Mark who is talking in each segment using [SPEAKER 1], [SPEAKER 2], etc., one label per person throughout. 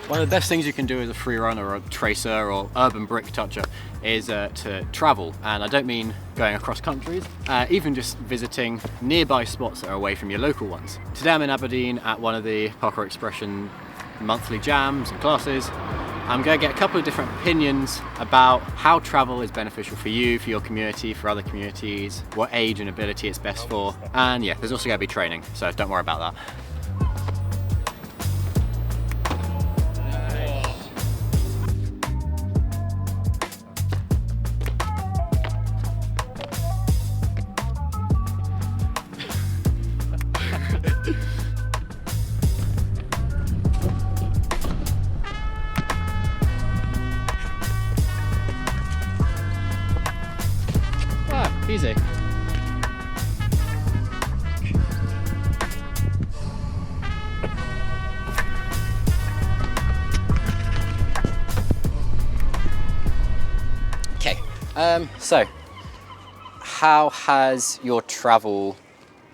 [SPEAKER 1] One of the best things you can do as a free runner or a tracer or urban brick toucher is to travel, and I don't mean going across countries, even just visiting nearby spots that are away from your local ones. Today I'm in Aberdeen at one of the Parkour Expression monthly jams and classes. I'm going to get a couple of different opinions about how travel is beneficial for you, for your community, for other communities, what age and ability it's best for, and yeah, there's also going to be training, so don't worry about that. Easy. Okay, so how has your travel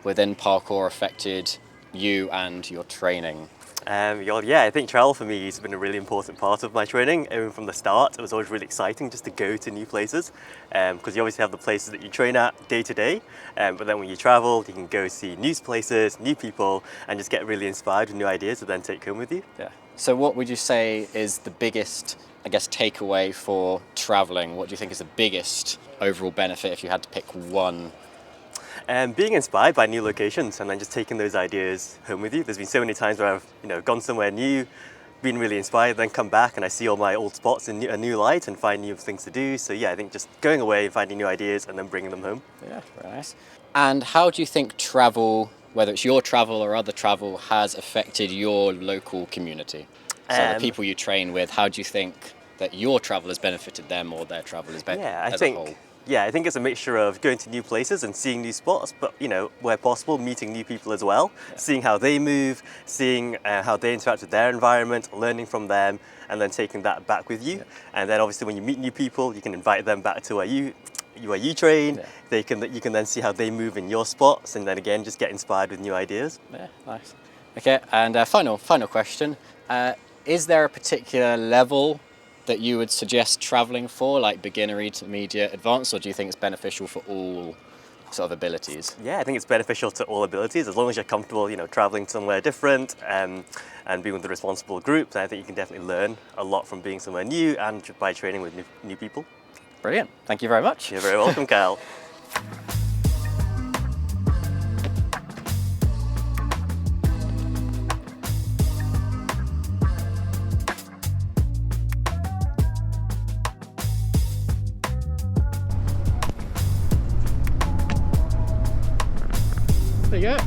[SPEAKER 1] within parkour affected you and your training?
[SPEAKER 2] Yeah, I think travel for me has been a really important part of my training. Even from the start, it was always really exciting just to go to new places, because you obviously have the places that you train at day to day, but then when you travel, you can go see new places, new people, and just get really inspired with new ideas to then take home with you.
[SPEAKER 1] Yeah. So what would you say is the biggest, I guess, takeaway for traveling? What do you think is the biggest overall benefit if you had to pick one?
[SPEAKER 2] Being inspired by new locations and then just taking those ideas home with you. There's been so many times where I've gone somewhere new, been really inspired, then come back and I see all my old spots in a new light and find new things to do. So yeah, I think just going away and finding new ideas and then bringing them home.
[SPEAKER 1] Yeah, very nice. And how do you think travel, whether it's your travel or other travel, has affected your local community? So the people you train with, how do you think that your travel has benefited them or their travel has benefited a whole?
[SPEAKER 2] Yeah, I think it's a mixture of going to new places and seeing new spots, but where possible, meeting new people as well, seeing how they move, seeing how they interact with their environment, learning from them, and then taking that back with you. Yeah. And then obviously when you meet new people, you can invite them back to where you train. Yeah. You can then see how they move in your spots, and then again just get inspired with new ideas.
[SPEAKER 1] Yeah, nice. Okay, and final question: is there a particular level that you would suggest traveling for, like beginner, intermediate, advanced, or do you think it's beneficial for all sort of abilities?
[SPEAKER 2] Yeah, I think it's beneficial to all abilities as long as you're comfortable, traveling somewhere different and being with a responsible group. Then I think you can definitely learn a lot from being somewhere new and by training with new people.
[SPEAKER 1] Brilliant. Thank you very much.
[SPEAKER 2] You're very welcome, Kyle.
[SPEAKER 1] There you go.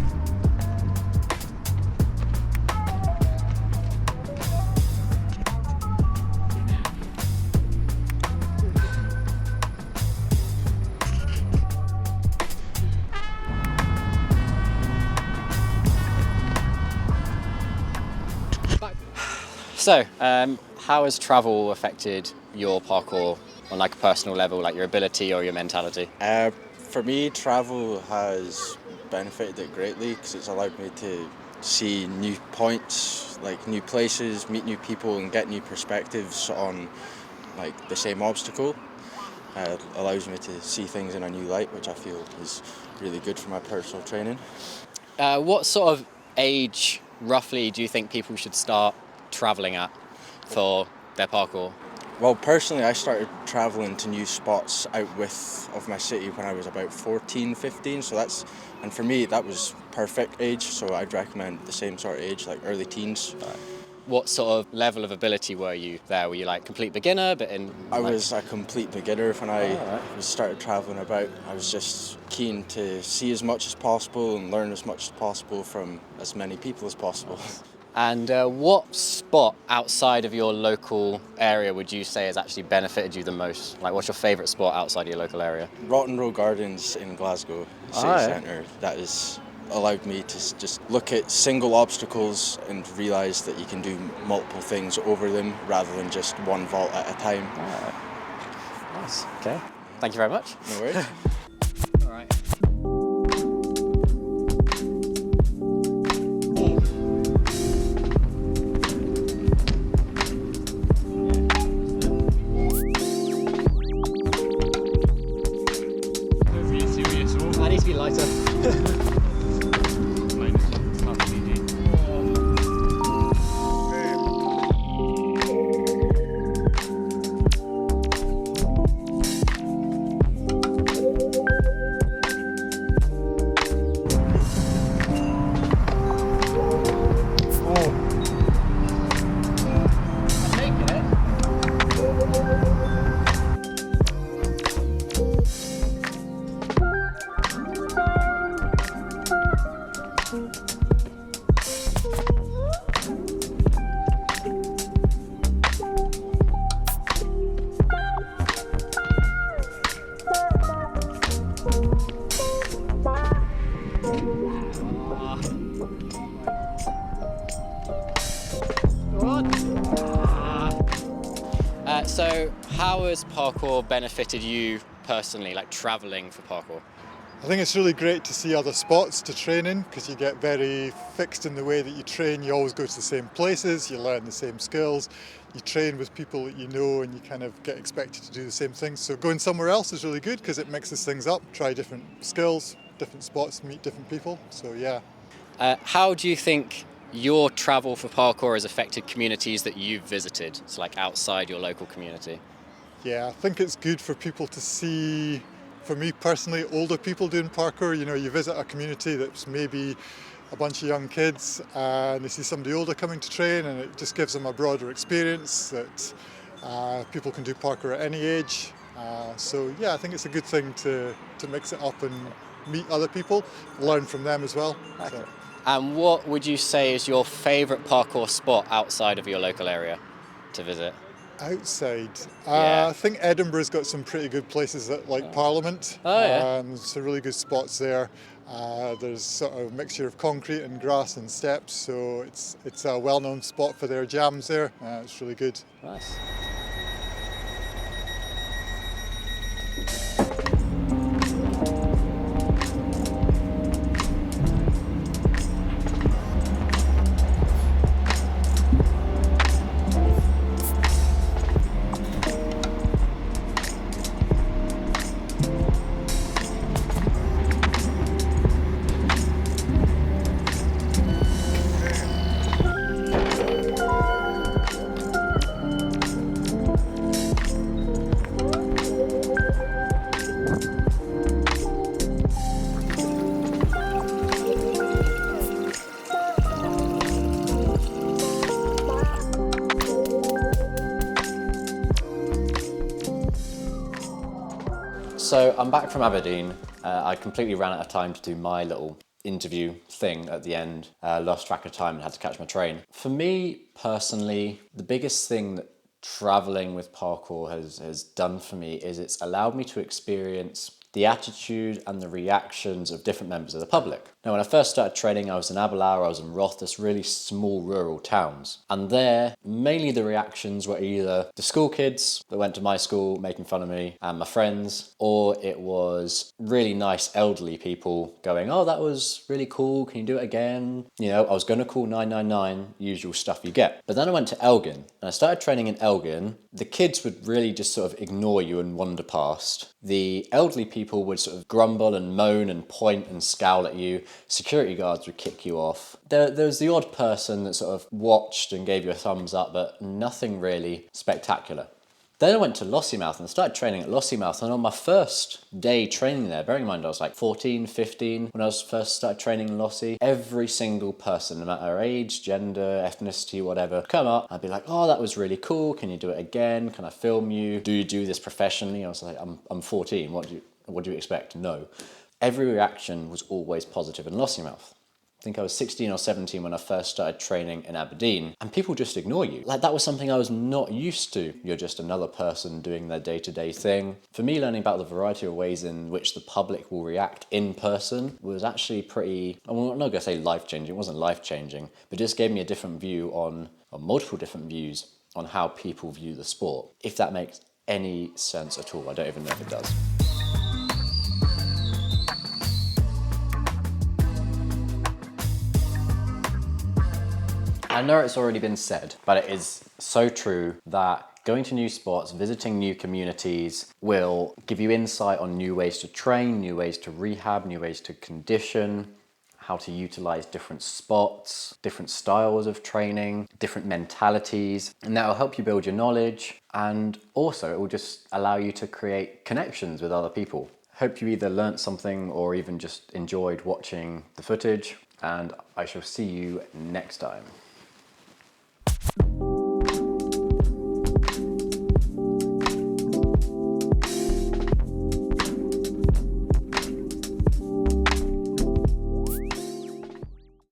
[SPEAKER 1] So, how has travel affected your parkour on like a personal level, like your ability or your mentality?
[SPEAKER 3] For me, travel has benefited it greatly because it's allowed me to see new points, like new places, meet new people and get new perspectives on like the same obstacle. It allows me to see things in a new light, which I feel is really good for my personal training.
[SPEAKER 1] What sort of age, roughly, do you think people should start travelling at for their parkour?
[SPEAKER 3] Well, personally, I started travelling to new spots out with of my city when I was about 14, 15, and for me that was perfect age, so I'd recommend the same sort of age, like early teens.
[SPEAKER 1] What sort of level of ability were you there? Were you like complete beginner?
[SPEAKER 3] I was a complete beginner when I started travelling about. I was just keen to see as much as possible and learn as much as possible from as many people as possible.
[SPEAKER 1] And what spot outside of your local area would you say has actually benefited you the most? Like, what's your favourite spot outside of your local area?
[SPEAKER 3] Rotten Row Gardens in Glasgow City Centre. That has allowed me to just look at single obstacles and realise that you can do multiple things over them rather than just one vault at a time.
[SPEAKER 1] Nice, okay. Thank you very much.
[SPEAKER 3] No worries.
[SPEAKER 1] All right. I need to be lighter. So how has parkour benefited you personally, like travelling for parkour?
[SPEAKER 4] I think it's really great to see other spots to train in because you get very fixed in the way that you train. You always go to the same places, you learn the same skills, you train with people that you know and you kind of get expected to do the same things. So going somewhere else is really good because it mixes things up, try different skills, different spots, meet different people. So yeah.
[SPEAKER 1] How do you think your travel for parkour has affected communities that you've visited, so like outside your local community?
[SPEAKER 4] Yeah, I think it's good for people to see, for me personally, older people doing parkour. You know, you visit a community that's maybe a bunch of young kids and they see somebody older coming to train, and it just gives them a broader experience that people can do parkour at any age. So yeah, I think it's a good thing to mix it up and meet other people, learn from them as well.
[SPEAKER 1] Okay.
[SPEAKER 4] So.
[SPEAKER 1] And what would you say is your favourite parkour spot outside of your local area to visit?
[SPEAKER 4] Outside,
[SPEAKER 1] Yeah.
[SPEAKER 4] I think Edinburgh's got some pretty good places like Parliament.
[SPEAKER 1] Oh, yeah.
[SPEAKER 4] Some really good spots there. There's sort of a mixture of concrete and grass and steps, so it's a well-known spot for their jams there. It's really good.
[SPEAKER 1] Nice. So I'm back from Aberdeen. I completely ran out of time to do my little interview thing at the end. Lost track of time and had to catch my train. For me personally, the biggest thing that traveling with parkour has done for me is it's allowed me to experience the attitude and the reactions of different members of the public. Now, when I first started training, I was in Aberlour, I was in Rothes, really small rural towns. And there, mainly the reactions were either the school kids that went to my school making fun of me and my friends, or it was really nice elderly people going, oh, that was really cool, can you do it again? You know, I was gonna call 999, usual stuff you get. But then I went to Elgin, and I started training in Elgin. The kids would really just sort of ignore you and wander past. The elderly people would sort of grumble and moan and point and scowl at you. Security guards would kick you off. There was the odd person that sort of watched and gave you a thumbs up, but nothing really spectacular. Then I went to Lossiemouth and started training at Lossiemouth, and on my first day training there, bearing in mind I was like 14, 15 when I was first started training in Lossie, every single person, no matter age, gender, ethnicity, whatever, come up, I'd be like, oh, that was really cool, can you do it again, can I film you, do you do this professionally? I was like, I'm 14, what do you expect? No. Every reaction was always positive in Lossiemouth. I think I was 16 or 17 when I first started training in Aberdeen, and people just ignore you. Like, that was something I was not used to. You're just another person doing their day-to-day thing. For me, learning about the variety of ways in which the public will react in person was actually pretty, I'm not going to say life-changing, it wasn't life-changing, but just gave me a different view on multiple different views on how people view the sport. If that makes any sense at all. I don't even know if it does. I know it's already been said, but it is so true that going to new spots, visiting new communities will give you insight on new ways to train, new ways to rehab, new ways to condition, how to utilize different spots, different styles of training, different mentalities, and that will help you build your knowledge, and also it will just allow you to create connections with other people. Hope you either learnt something or even just enjoyed watching the footage, and I shall see you next time.